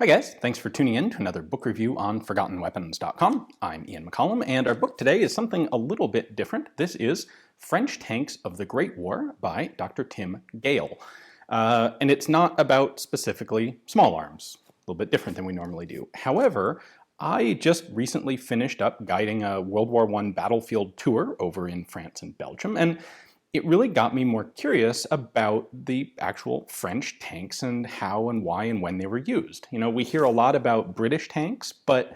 Hi guys, thanks for tuning in to another book review on ForgottenWeapons.com. I'm Ian McCollum, and our book today is something a little bit different. This is French Tanks of the Great War by Dr. Tim Gale. And it's not about specifically small arms, a little bit different than we normally do. However, I just recently finished up guiding a World War I battlefield tour over in France and Belgium, and it really got me more curious about the actual French tanks and how and why and when they were used. You know, we hear a lot about British tanks, but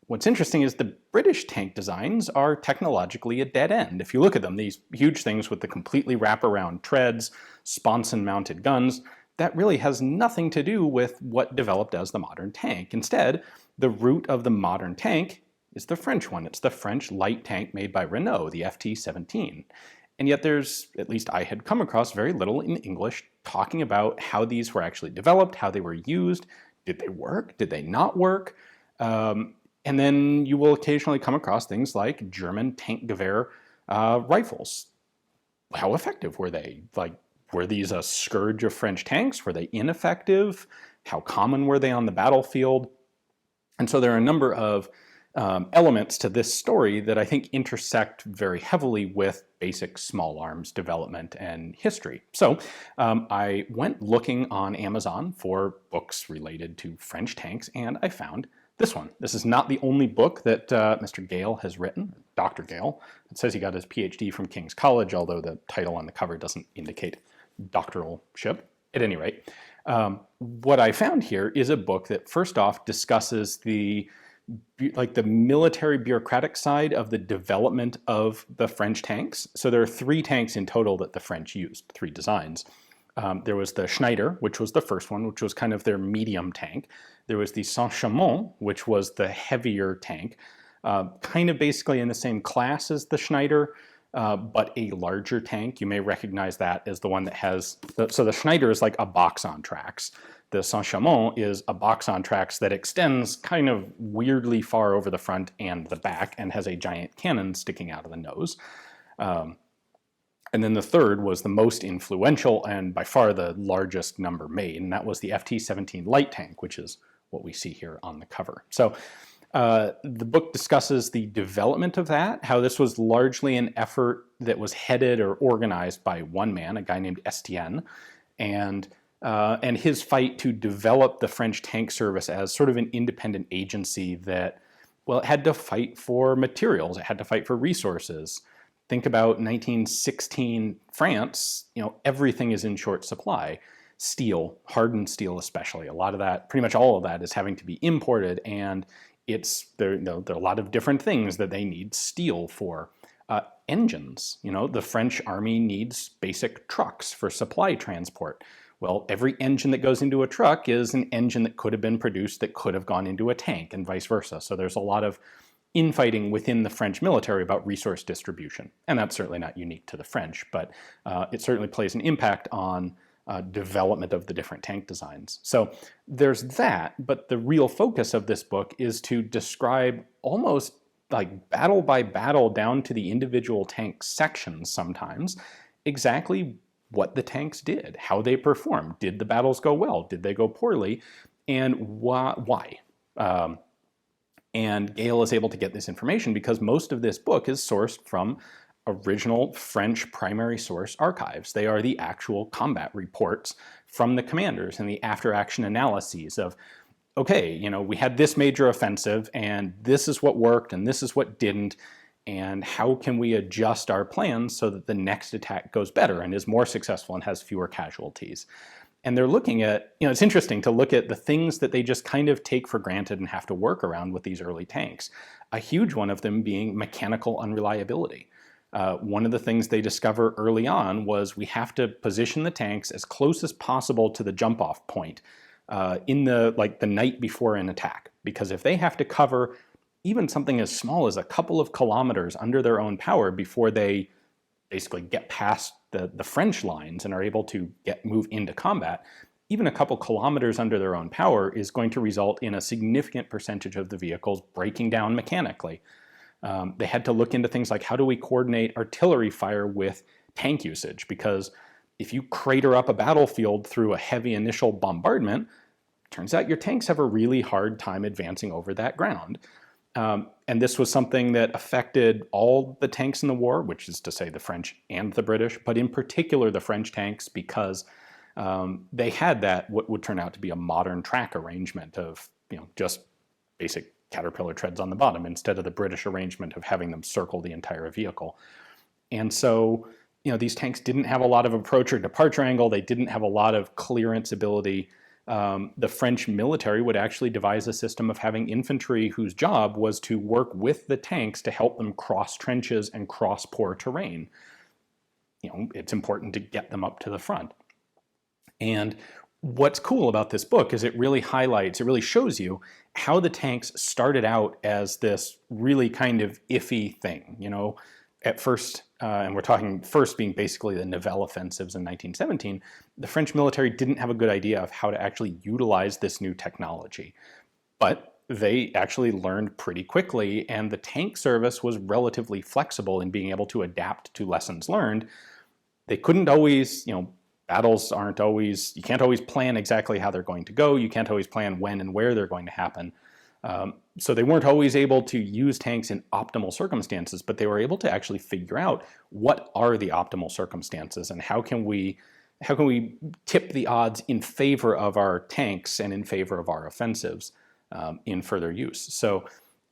what's interesting is the British tank designs are technologically a dead end. If you look at them, these huge things with the completely wraparound treads, sponson-mounted guns, that really has nothing to do with what developed as the modern tank. Instead, the root of the modern tank is the French one. It's the French light tank made by Renault, the FT-17. And yet there's, at least I had come across very little in English talking about how these were actually developed, how they were used, did they work, did they not work? And then you will occasionally come across things like German Tankgewehr rifles. How effective were they? Like, were these a scourge of French tanks? Were they ineffective? How common were they on the battlefield? And so there are a number of elements to this story that I think intersect very heavily with basic small arms development and history. So I went looking on Amazon for books related to French tanks, and I found this one. This is not the only book that Mr. Gale has written, Dr. Gale. It says he got his PhD from King's College, although the title on the cover doesn't indicate doctoralship. At any rate, what I found here is a book that first off discusses the military bureaucratic side of the development of the French tanks. So there are 3 tanks in total that the French used, 3 designs. There was the Schneider, which was the first one, which was kind of their medium tank. There was the Chamond, which was the heavier tank, kind of basically in the same class as the Schneider, but a larger tank. You may recognize that as the one that has, so the Schneider is like a box on tracks. The Chamond is a box on tracks that extends kind of weirdly far over the front and the back and has a giant cannon sticking out of the nose. And then the third was the most influential and by far the largest number made, and that was the FT-17 light tank, which is what we see here on the cover. So the book discusses the development of that, how this was largely an effort that was headed or organized by one man, a guy named Estienne, and his fight to develop the French tank service as sort of an independent agency that, well, it had to fight for materials, it had to fight for resources. Think about 1916 France, you know, everything is in short supply. Steel, hardened steel especially, a lot of that, pretty much all of that is having to be imported, and there are a lot of different things that they need steel for. Engines, you know, the French army needs basic trucks for supply transport. Well, every engine that goes into a truck is an engine that could have been produced that could have gone into a tank and vice versa. So there's a lot of infighting within the French military about resource distribution. And that's certainly not unique to the French, but it certainly plays an impact on development of the different tank designs. So there's that, but the real focus of this book is to describe almost like battle by battle down to the individual tank sections sometimes, exactly what the tanks did, how they performed. Did the battles go well? Did they go poorly? And why? And Gale is able to get this information because most of this book is sourced from original French primary source archives. They are the actual combat reports from the commanders and the after-action analyses of, okay, you know, we had this major offensive and this is what worked and this is what didn't, and how can we adjust our plans so that the next attack goes better and is more successful and has fewer casualties. And they're looking at, you know, it's interesting to look at the things that they just kind of take for granted and have to work around with these early tanks. A huge one of them being mechanical unreliability. One of the things they discover early on was we have to position the tanks as close as possible to the jump-off point in the night before an attack. Because if they have to cover even something as small as a couple of kilometers under their own power before they basically get past the French lines and are able to move into combat, even a couple kilometers under their own power is going to result in a significant percentage of the vehicles breaking down mechanically. They had to look into things like, how do we coordinate artillery fire with tank usage? Because if you crater up a battlefield through a heavy initial bombardment, turns out your tanks have a really hard time advancing over that ground. And this was something that affected all the tanks in the war, which is to say the French and the British, but in particular the French tanks, because they had that, what would turn out to be a modern track arrangement of, just basic caterpillar treads on the bottom instead of the British arrangement of having them circle the entire vehicle. And so, these tanks didn't have a lot of approach or departure angle. They didn't have a lot of clearance ability. The French military would actually devise a system of having infantry whose job was to work with the tanks to help them cross trenches and cross poor terrain. It's important to get them up to the front. And what's cool about this book is it really shows you how the tanks started out as this really kind of iffy thing. At first, and we're talking first being basically the Nivelle Offensives in 1917, the French military didn't have a good idea of how to actually utilize this new technology. But they actually learned pretty quickly, and the tank service was relatively flexible in being able to adapt to lessons learned. They couldn't always, battles aren't always, you can't always plan exactly how they're going to go. You can't always plan when and where they're going to happen. So they weren't always able to use tanks in optimal circumstances, but they were able to actually figure out what are the optimal circumstances and how can we tip the odds in favor of our tanks and in favor of our offensives in further use. So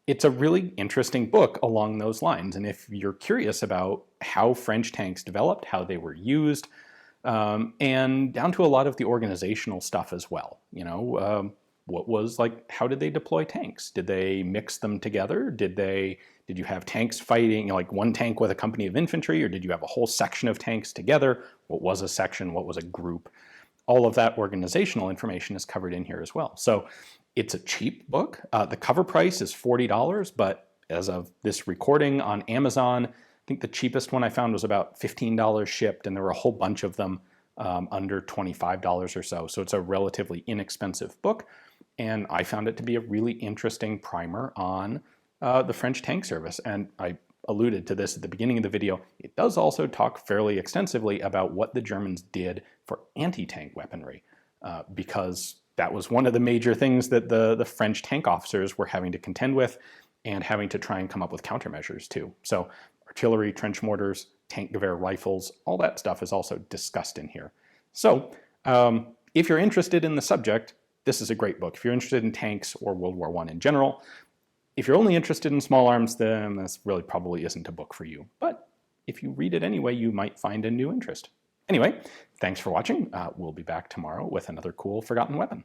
it's a really interesting book along those lines. And if you're curious about how French tanks developed, how they were used, and down to a lot of the organizational stuff as well, how did they deploy tanks? Did they mix them together? Did you have tanks fighting, like one tank with a company of infantry, or did you have a whole section of tanks together? What was a section? What was a group? All of that organizational information is covered in here as well. So it's a cheap book. The cover price is $40, but as of this recording on Amazon, I think the cheapest one I found was about $15 shipped, and there were a whole bunch of them under $25 or so. So it's a relatively inexpensive book. And I found it to be a really interesting primer on the French tank service. And I alluded to this at the beginning of the video. It does also talk fairly extensively about what the Germans did for anti-tank weaponry, because that was one of the major things that the French tank officers were having to contend with and having to try and come up with countermeasures to. So artillery, trench mortars, tank Gewehr rifles, all that stuff is also discussed in here. So if you're interested in the subject, this is a great book. If you're interested in tanks or World War I in general, if you're only interested in small arms, then this really probably isn't a book for you. But if you read it anyway, you might find a new interest. Anyway, thanks for watching. We'll be back tomorrow with another cool forgotten weapon.